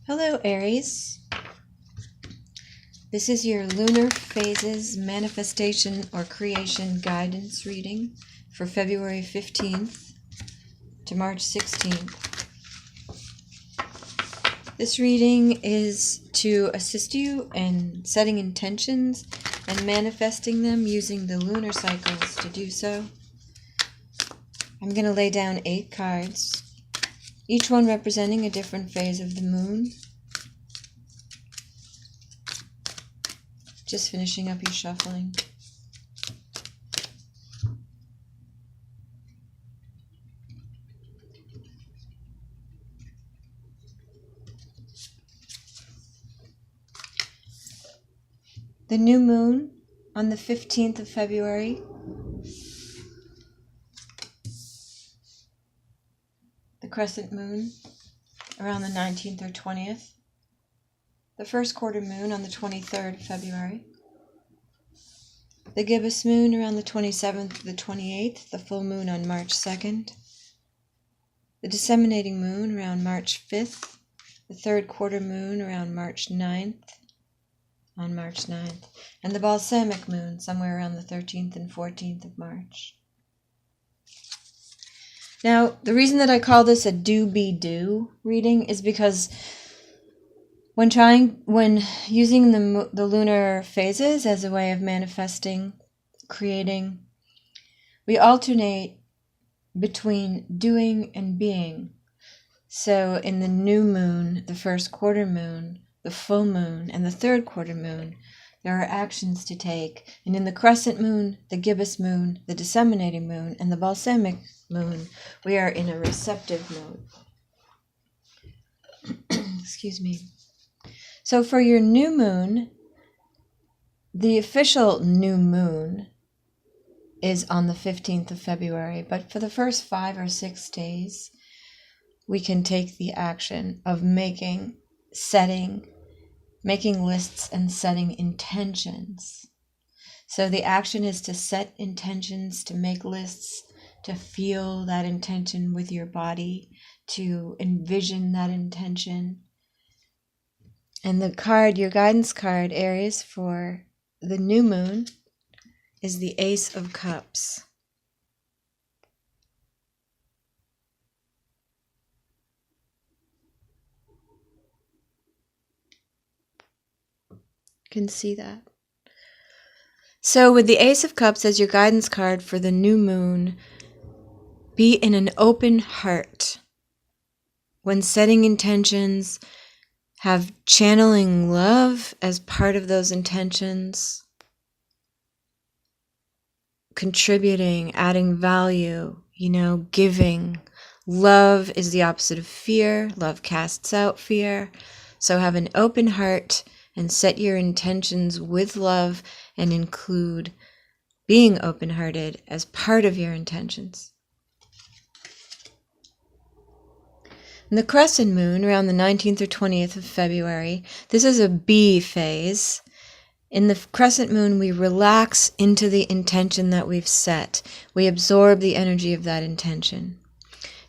Hello, Aries. This is your lunar phases manifestation or creation guidance reading for February 15th to March 16th. This reading is to assist you in setting intentions and manifesting them using the lunar cycles to do so. I'm going to lay down 8 cards, each one representing a different phase of the moon. Just finishing up your shuffling. The new moon on the 15th of February. The crescent moon around the 19th or 20th. The first quarter moon on the 23rd of February. The gibbous moon around the 27th to the 28th. The full moon on March 2nd. The disseminating moon around March 5th. The third quarter moon around March 9th. On March 9th, and the balsamic moon somewhere around the 13th and 14th of March. Now, the reason that I call this a do-be-do reading is because when using the lunar phases as a way of manifesting, creating, we alternate between doing and being. So in the new moon, the first quarter moon, the full moon, and the third quarter moon, there are actions to take. And in the crescent moon, the gibbous moon, the disseminating moon, and the balsamic moon, we are in a receptive mode. Excuse me. So for your new moon, the official new moon is on the 15th of February, but for the first 5 or 6 days, we can take the action of making lists and setting intentions. So the action is to set intentions, to make lists, to feel that intention with your body, to envision that intention. And the card, your guidance card, Aries, for the new moon is the Ace of Cups. Can see that. So with the Ace of Cups as your guidance card for the new moon, be in an open heart. When setting intentions, have channeling love as part of those intentions, contributing, adding value, giving. Love is the opposite of fear. Love casts out fear. So have an open heart and set your intentions with love and include being open-hearted as part of your intentions. And the crescent moon around the 19th or 20th of February, this is a B phase. In the crescent moon, we relax into the intention that we've set. We absorb the energy of that intention.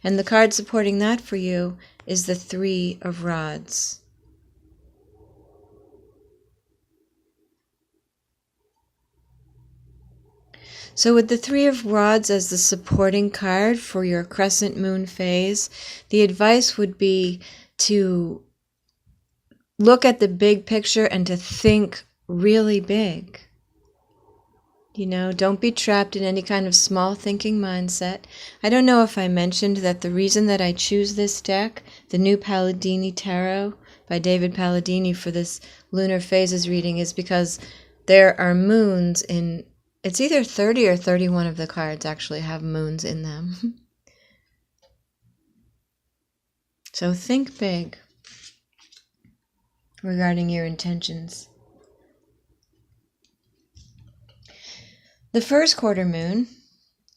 And the card supporting that for you is the 3 of Rods. So with the 3 of Rods as the supporting card for your crescent moon phase, the advice would be to look at the big picture and to think really big. Don't be trapped in any kind of small thinking mindset. I don't know if I mentioned that the reason that I choose this deck, the New Palladini Tarot by David Palladini for this lunar phases reading, is because there are moons in it's either 30 or 31 of the cards actually have moons in them. So think big regarding your intentions. The first quarter moon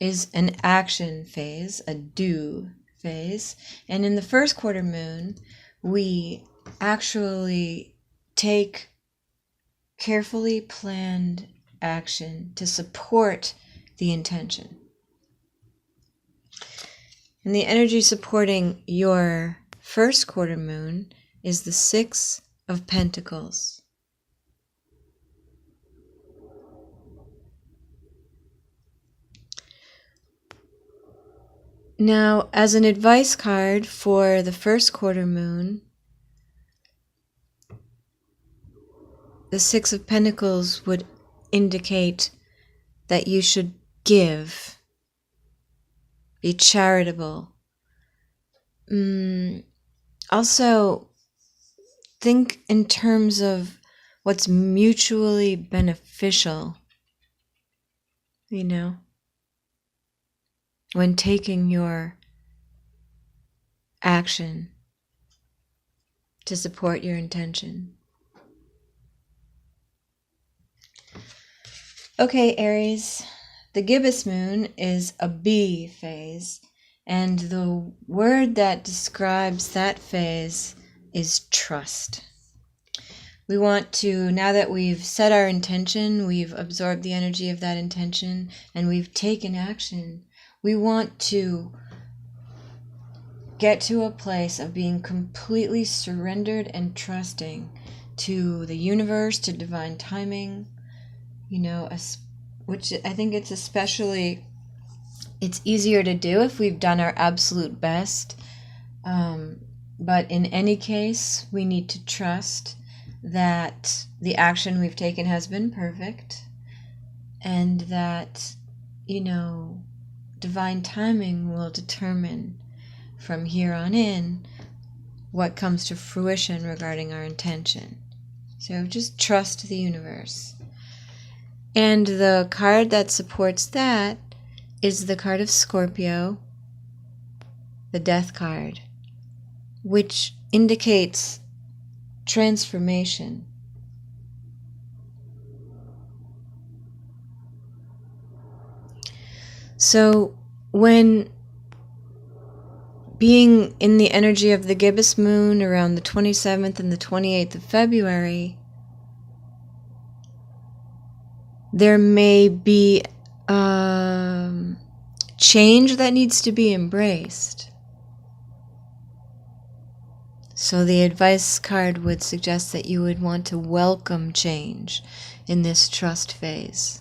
is an action phase, a do phase. And in the first quarter moon, we actually take carefully planned action to support the intention. And the energy supporting your first quarter moon is the Six of Pentacles. Now, as an advice card for the first quarter moon, the Six of Pentacles would indicate that you should give, be charitable. Also, think in terms of what's mutually beneficial, when taking your action to support your intention. Okay, Aries, the gibbous moon is a bee phase, and the word that describes that phase is trust. We want to, now that we've set our intention, we've absorbed the energy of that intention, and we've taken action, we want to get to a place of being completely surrendered and trusting to the universe, to divine timing, which I think it's easier to do if we've done our absolute best. But in any case, we need to trust that the action we've taken has been perfect, and that, divine timing will determine from here on in what comes to fruition regarding our intention. So just trust the universe. And the card that supports that is the card of Scorpio, the Death card, which indicates transformation. So when being in the energy of the gibbous moon around the 27th and the 28th of February, there may be change that needs to be embraced. So the advice card would suggest that you would want to welcome change in this trust phase.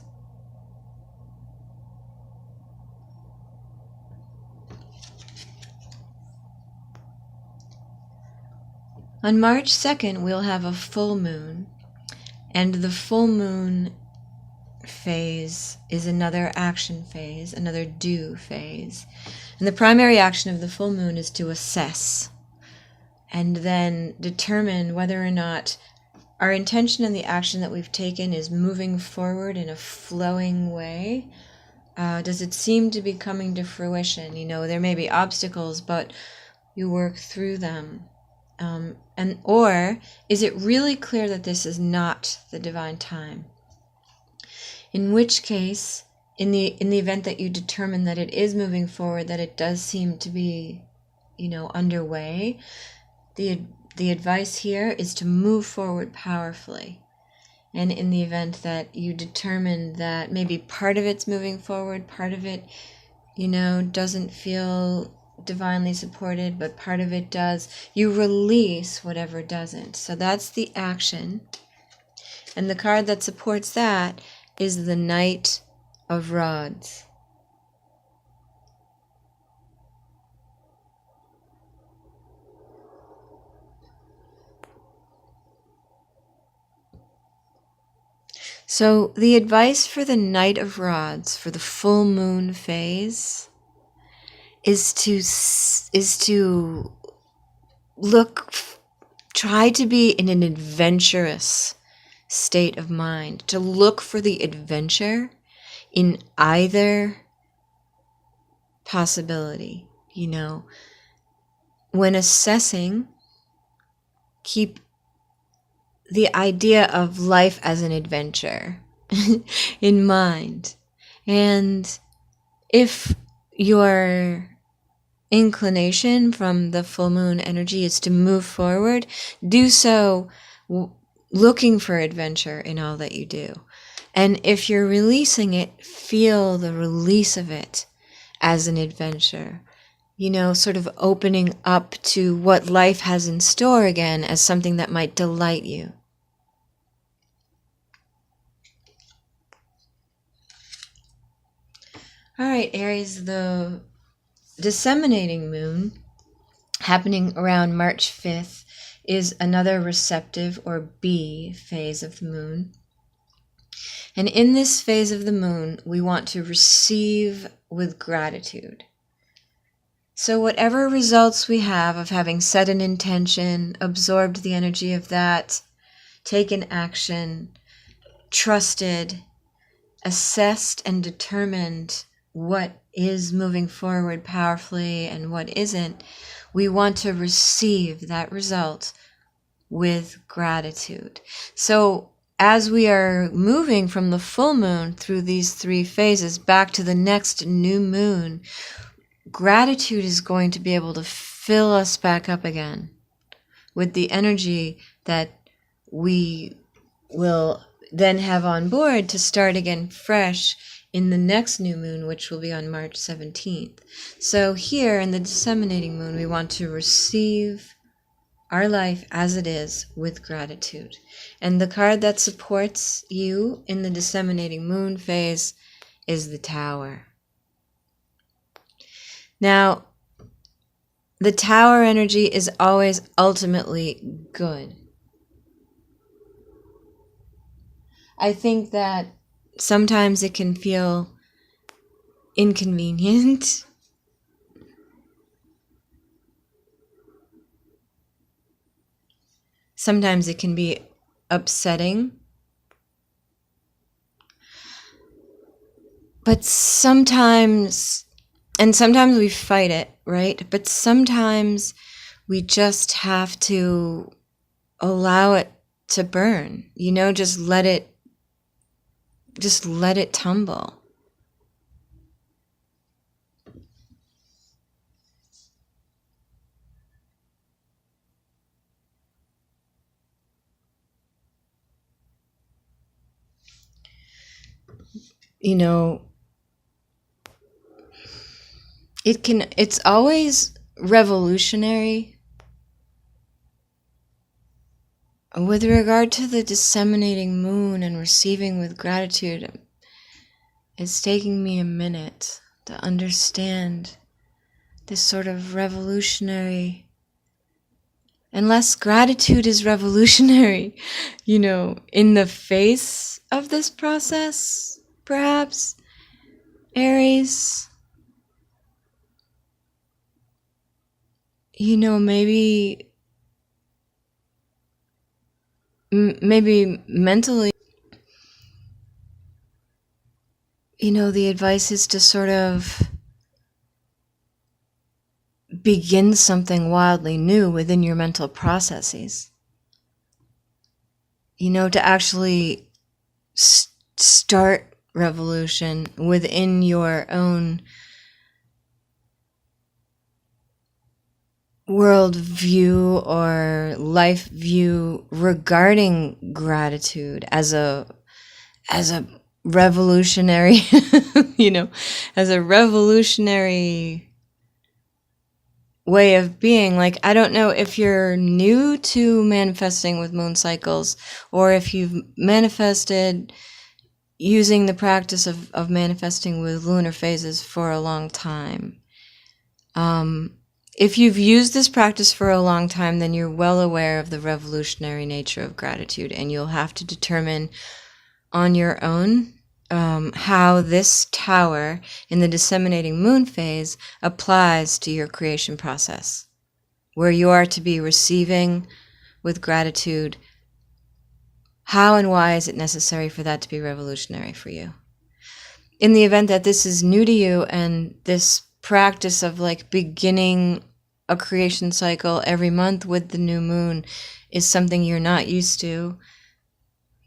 On March 2nd, we'll have a full moon, and the full moon phase is another action phase, another do phase. And the primary action of the full moon is to assess and then determine whether or not our intention and the action that we've taken is moving forward in a flowing way. Does it seem to be coming to fruition? There may be obstacles, but you work through them. Or is it really clear that this is not the divine time? In which case, in the event that you determine that it is moving forward, that it does seem to be, underway, the advice here is to move forward powerfully. And in the event that you determine that maybe part of it's moving forward, part of it, doesn't feel divinely supported, but part of it does, you release whatever doesn't. So that's the action. And the card that supports that is the Knight of Rods. So the advice for the Knight of Rods for the full moon phase is to try to be in an adventurous state of mind, to look for the adventure in either possibility. When assessing, keep the idea of life as an adventure in mind. And if your inclination from the full moon energy is to move forward, do so looking for adventure in all that you do. And if you're releasing it, feel the release of it as an adventure. sort of opening up to what life has in store again as something that might delight you. All right, Aries, the disseminating moon happening around March 5th is another receptive or B phase of the moon. And in this phase of the moon, we want to receive with gratitude. So whatever results we have of having set an intention, absorbed the energy of that, taken action, trusted, assessed and determined what is moving forward powerfully and what isn't, we want to receive that result with gratitude. So as we are moving from the full moon through these 3 phases back to the next new moon, gratitude is going to be able to fill us back up again with the energy that we will then have on board to start again fresh in the next new moon, which will be on March 17th. So here in the disseminating moon, we want to receive our life as it is with gratitude. And the card that supports you in the disseminating moon phase is the Tower. Now, the Tower energy is always ultimately good. I think that sometimes it can feel inconvenient. Sometimes it can be upsetting. But sometimes we fight it, right? But sometimes we just have to allow it to burn, just let it tumble. It's always revolutionary. With regard to the disseminating moon and receiving with gratitude, it's taking me a minute to understand this sort of revolutionary. Unless gratitude is revolutionary, in the face of this process, perhaps, Aries, maybe mentally, the advice is to sort of begin something wildly new within your mental processes. To actually start revolution within your own world view or life view regarding gratitude as a revolutionary, as a revolutionary way of being. Like, I don't know if you're new to manifesting with moon cycles or if you've manifested using the practice of manifesting with lunar phases for a long time. If you've used this practice for a long time, then you're well aware of the revolutionary nature of gratitude, and you'll have to determine on your own how this tower in the disseminating moon phase applies to your creation process, where you are to be receiving with gratitude. How and why is it necessary for that to be revolutionary for you? In the event that this is new to you and this practice of beginning a creation cycle every month with the new moon is something you're not used to,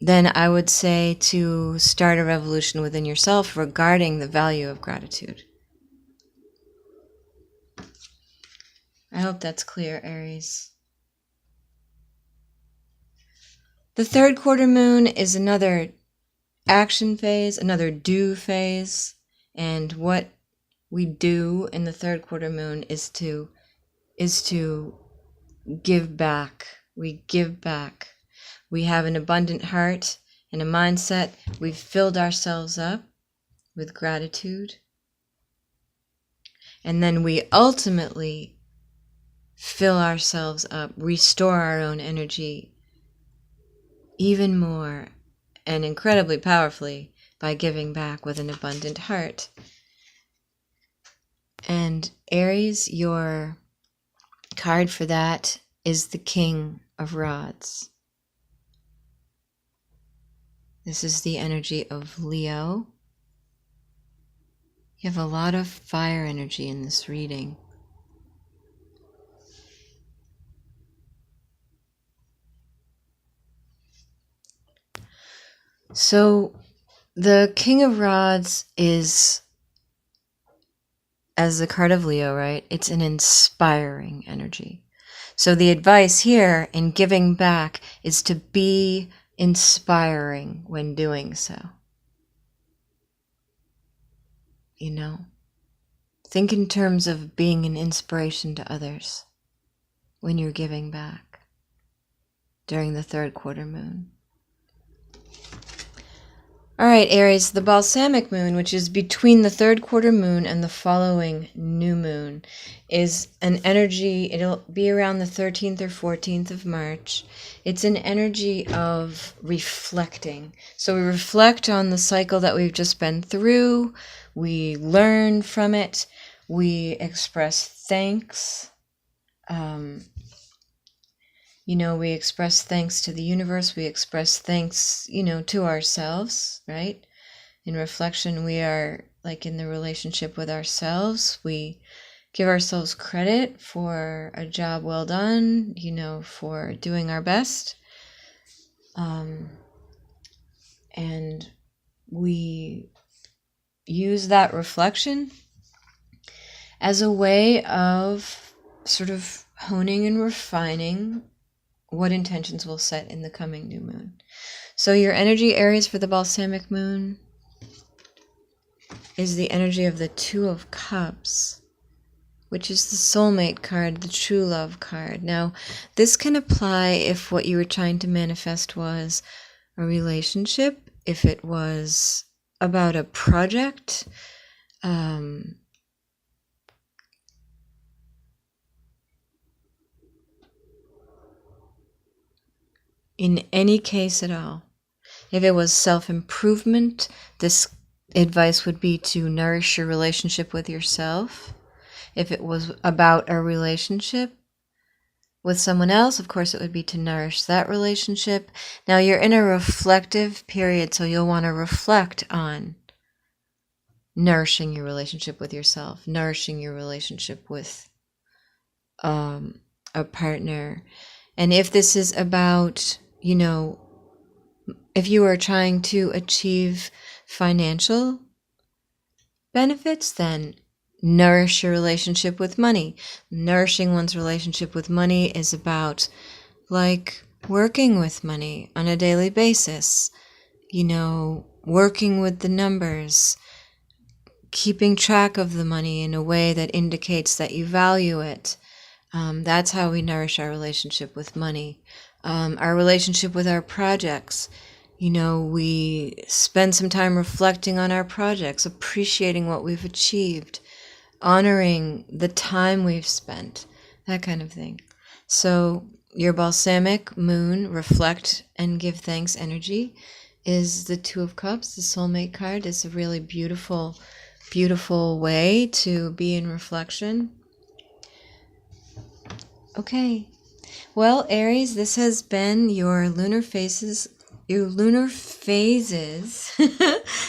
then I would say to start a revolution within yourself regarding the value of gratitude. I hope that's clear, Aries. The third quarter moon is another action phase, another do phase, and what we do in the third quarter moon is to give back. We give back. We have an abundant heart and a mindset. We've filled ourselves up with gratitude. And then we ultimately fill ourselves up, restore our own energy even more and incredibly powerfully by giving back with an abundant heart. And Aries, your card for that is the King of Rods. This is the energy of Leo. You have a lot of fire energy in this reading. So the King of Rods is, as the card of Leo, right? It's an inspiring energy. So the advice here in giving back is to be inspiring when doing so. You know, think in terms of being an inspiration to others when you're giving back during the third quarter moon. All right, Aries, the balsamic moon, which is between the third quarter moon and the following new moon, is an energy, it'll be around the 13th or 14th of March. It's an energy of reflecting. So we reflect on the cycle that we've just been through. We learn from it. We express thanks. We express thanks to the universe. We express thanks, to ourselves, right? In reflection, we are like in the relationship with ourselves. We give ourselves credit for a job well done, for doing our best. And we use that reflection as a way of sort of honing and refining what intentions we'll set in the coming new moon. So your energy, Aries, for the balsamic moon is the energy of the Two of Cups, which is the soulmate card, the true love card. Now, this can apply if what you were trying to manifest was a relationship, if it was about a project, in any case at all. If it was self-improvement, this advice would be to nourish your relationship with yourself. If it was about a relationship with someone else, of course, it would be to nourish that relationship. Now, you're in a reflective period, so you'll want to reflect on nourishing your relationship with yourself, nourishing your relationship with a partner. And if this is about, if you are trying to achieve financial benefits, then nourish your relationship with money. Nourishing one's relationship with money is about working with money on a daily basis, working with the numbers, keeping track of the money in a way that indicates that you value it. That's how we nourish our relationship with money. Our relationship with our projects. We spend some time reflecting on our projects, appreciating what we've achieved, honoring the time we've spent, that kind of thing. So your balsamic moon, reflect and give thanks energy, is the Two of Cups, the soulmate card. It's a really beautiful, beautiful way to be in reflection. Okay. Well, Aries, this has been your lunar phases. I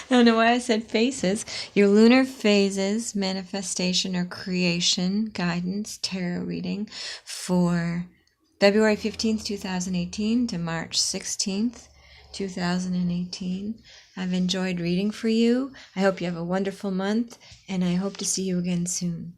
don't know why I said faces. Your lunar phases, manifestation or creation, guidance, tarot reading for February 15th, 2018 to March 16th, 2018. I've enjoyed reading for you. I hope you have a wonderful month, and I hope to see you again soon.